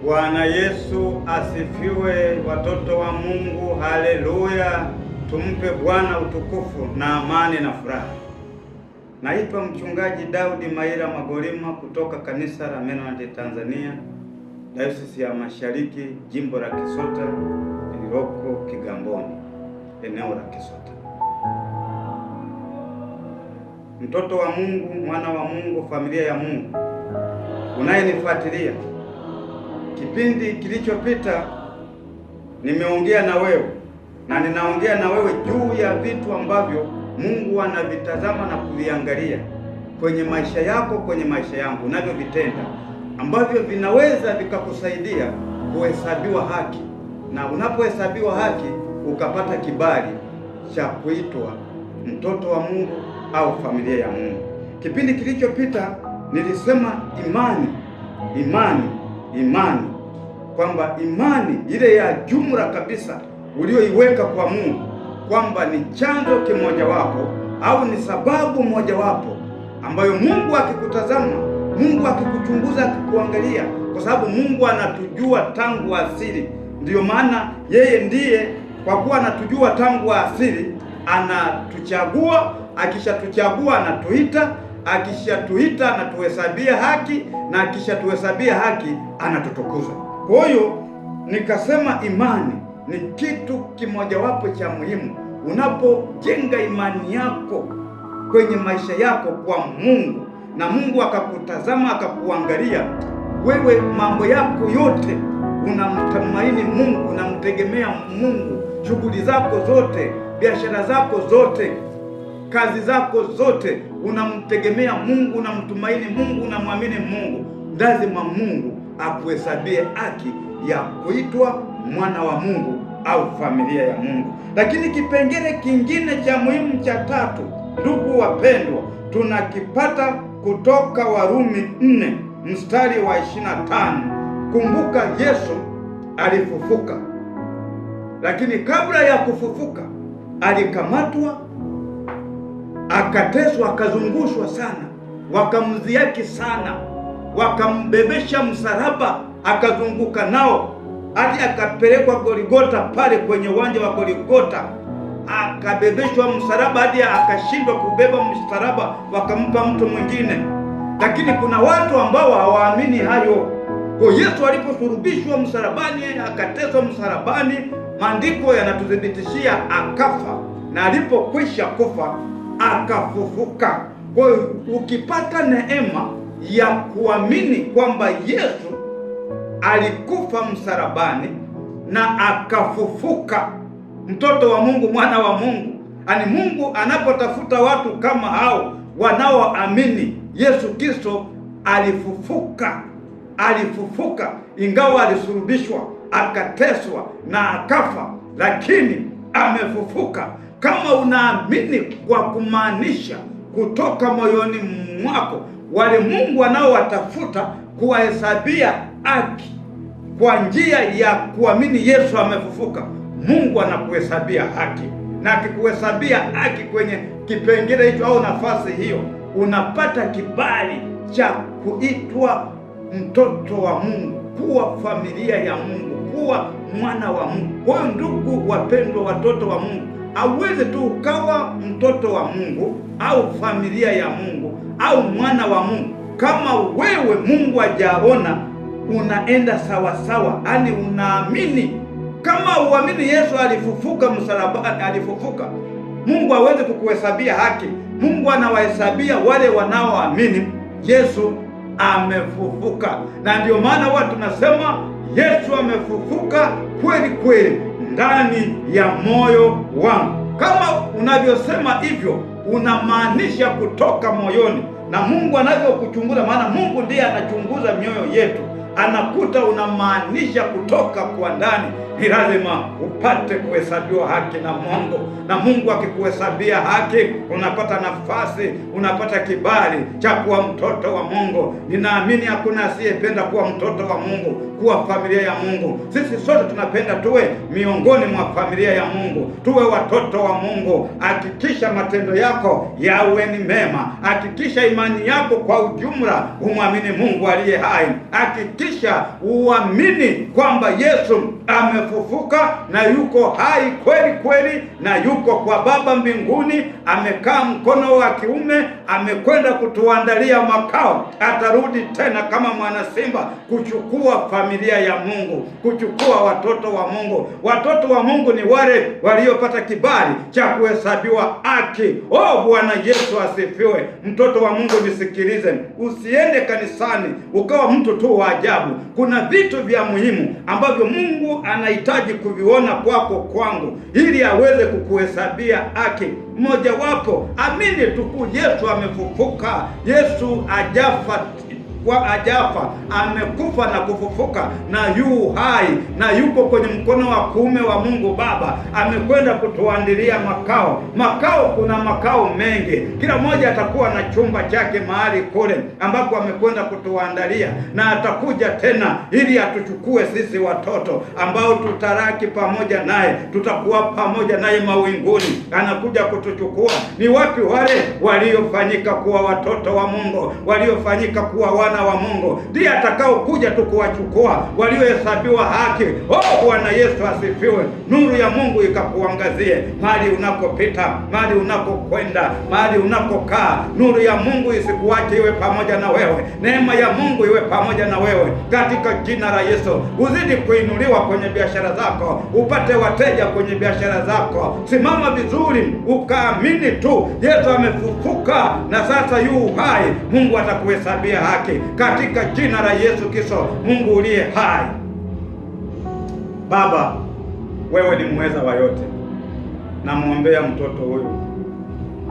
Bwana Yesu asifiwe, watoto wa Mungu, haleluya. Tumpe Bwana utukufu na amani na furaha. Naitwa mchungaji Daudi Maira Magolima kutoka kanisa la Mennonite Tanzania, Dayosisi ya Mashariki, jimbo la Kisota lililoko Kigamboni, eneo la Kisota. Mtoto wa Mungu, mwana wa Mungu, familia ya Mungu, unayenifuatilia, kipindi kilichopita nimeongea na wewe na ninaongea na wewe juu ya vitu ambavyo Mungu anavitazama na kuviangalia kwenye maisha yako, kwenye maisha yangu, unavyovitenda, ambavyo vinaweza vikakusaidia kuhesabiwa haki, na unapohesabiwa haki ukapata kibali cha kuitwa mtoto wa Mungu au familia ya Mungu. Kipindi kilichopita nilisema imani, kwamba imani ile ya jumla kabisa ulioiweka kwa Mungu, kwamba ni chanzo kimojawapo au ni sababu mojawapo ambayo Mungu akikutazama, Mungu akikuchunguza, akikuangalia, kwa sababu Mungu anatujua tangu asili. Ndiyo maana yeye ndiye, kwa kuwa anatujua tangu asili, anatuchagua. Akishatuchagua anatuita, akishatuita anatuhesabia haki, na akishatuhesabia haki anatutukuza. Kwa hiyo nikasema imani ni kitu kimojawapo cha muhimu. Unapojenga imani yako kwenye maisha yako kwa Mungu, na Mungu akakutazama, akakuangalia wewe, mambo yako yote unamtumaini Mungu, unamtegemea Mungu, shughuli zako zote, biashara zako zote, kazi zako zote, unamtegemea Mungu, unamtumaini Mungu, unamwamini Mungu, lazima Mungu akuhesabie haki ya kuitwa mwana wa Mungu au familia ya Mungu. Lakini kipengele kingine cha muhimu cha tatu, ndugu wapendwa, tunakipata kutoka Warumi 4 mstari wa 25. Kumbuka Yesu alifufuka, lakini kabla ya kufufuka alikamatwa, akateswa, akazungushwa sana, wakamdhihaki sana, wakambebesha msalaba, akazunguka nao hadi akapelekwa Goligota. Pale kwenye uwanja wa Goligota akabebeshwa msalaba hadi akashindwa kubeba msalaba, wakampa mtu mwingine. Lakini kuna watu ambao hawaamini hayo. Kwa Yesu aliposulubishwa msalabani, akateswa msalabani, maandiko yanatuthibitishia akafa, na alipokwisha kufa akafufuka. Kwa hiyo ukipata neema ya kuamini kwamba Yesu alikufa msalabani na akafufuka, mtoto wa Mungu, mwana wa Mungu, ani Mungu anapotafuta watu kama hao wanaoamini Yesu Kristo alifufuka, ingawa alisulubishwa, akateswa na akafa, lakini amefufuka. Kama unaamini kwa kumaanisha kutoka moyoni mwako, wale Mungu anaowatafuta kuwahesabia haki kwa njia ya kuamini Yesu amefufuka, Mungu anakuhesabia haki. Na akikuhesabia haki kwenye kipengele hicho au nafasi hiyo, unapata kibali cha kuitwa mtoto wa Mungu, kuwa familia ya Mungu, kuwa mwana wa Mungu. Kwa hiyo ndugu wapendwa, watoto wa Mungu, hauwezi tu ukawa mtoto wa Mungu au familia ya Mungu au mwana wa Mungu kama wewe Mungu hajaona unaenda sawa, yani unaamini. Kama uamini Yesu alifufuka msalabani, alifufuka, Mungu hawezi kukuhesabia haki. Mungu anawahesabia wale wanaoamini Yesu amefufuka. Na ndio maana watu tunasema Yesu amefufuka kweli kweli ndani ya moyo wangu. Kama unavyosema hivyo, unamaanisha kutoka moyoni, na Mungu anavyokuchunguza, maana Mungu ndiye anachunguza mioyo yetu, anakuta unamaanisha kutoka kwa ndani ni lazima upate kuhesabiwa haki na Mungu, na Mungu akikuhesabia haki unapata nafasi, unapata kibali cha kuwa mtoto wa Mungu. Ninaamini hakuna asiyependa kuwa mtoto wa Mungu, kuwa familia ya Mungu. Sisi sote tunapenda tuwe miongoni mwa familia ya Mungu, tuwe watoto wa Mungu. Hakikisha matendo yako yawe ni mema, hakikisha imani yako kwa ujumla umwamini Mungu aliye hai, hakikisha uamini kwamba Yesu amefufuka na yuko hai kweli kweli, na yuko kwa Baba mbinguni, amekaa mkono wa kiume, amekwenda kutuandalia makao. Atarudi tena kama mwana simba kuchukua familia ya Mungu, kuchukua watoto wa Mungu. Watoto wa Mungu ni wale waliopata kibali cha kuhesabiwa haki. Oh, Bwana Yesu asifiwe. Mtoto wa Mungu, nisikilize, usiende kanisani ukawa mtu tu wa ajabu. Kuna vitu vya muhimu ambavyo Mungu anahitaji kuviona kwako, kwangu, ili aweze kukuhesabia haki. Mmoja wapo, amini tu Yesu amefufuka. Yesu ajafa, amekufa na kufufuka na yu hai, na yuko kwenye mkono wa kuume wa Mungu Baba. Amekwenda kutuandalia makao. Kuna makao mengi, kila mmoja atakuwa na chumba chake mahali kule ambako amekwenda kutuandalia, na atakuja tena ili atuchukue sisi watoto ambao tutaraki pamoja naye, tutakuwa pamoja naye mawinguni. Anakuja kutuchukua. Ni wapi wale waliofanyika kuwa watoto wa Mungu, waliofanyika kuwa wana wa Mungu? Ndiye atakao kuja tu kuwachukua waliohesabiwa haki. Oh, Bwana Yesu asifiwe. Nuru ya Mungu ikakuangazie mahali unakopita, mahali unakokwenda, mahali unakokaa. Nuru ya Mungu isikuache, iwe pamoja na wewe. Neema ya Mungu iwe pamoja na wewe katika jina la Yesu. Uzidi kuinuliwa kwenye biashara zako, upate wateja kwenye biashara zako. Simama vizuri, ukaamini tu Yesu amefufuka na sasa yu hai. Mungu atakuhesabia haki katika jina la Yesu Kristo. Mungu uliye hai, Baba, wewe ni muweza wa yote. Namuombea mtoto huyu,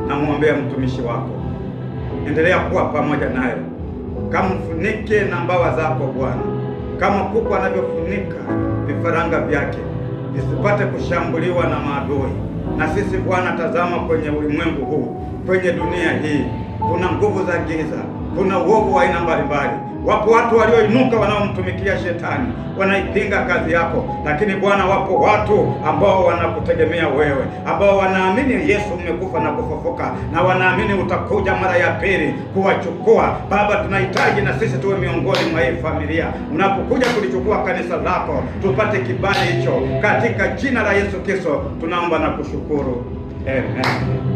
namuombea mtumishi wako, endelea kuwa pamoja naye, kamfunike na mbawa zako Bwana, kama kuku anavyofunika vifaranga vyake, visipate kushambuliwa na maadui. Na sisi Bwana, tazama kwenye ulimwengu huu, kwenye dunia hii, kuna nguvu za giza, kuna uovu wa aina mbalimbali. Wapo watu walioinuka wanaomtumikia shetani, wanaipinga kazi yako. Lakini Bwana, wapo watu ambao wanakutegemea wewe, ambao wanaamini Yesu umekufa na kufufuka, na wanaamini utakuja mara ya pili kuwachukua. Baba, tunahitaji na sisi tuwe miongoni mwa hii familia. Unapokuja kulichukua kanisa lako, tupate kibali hicho katika jina la Yesu Kristo tunaomba na kushukuru. Amen.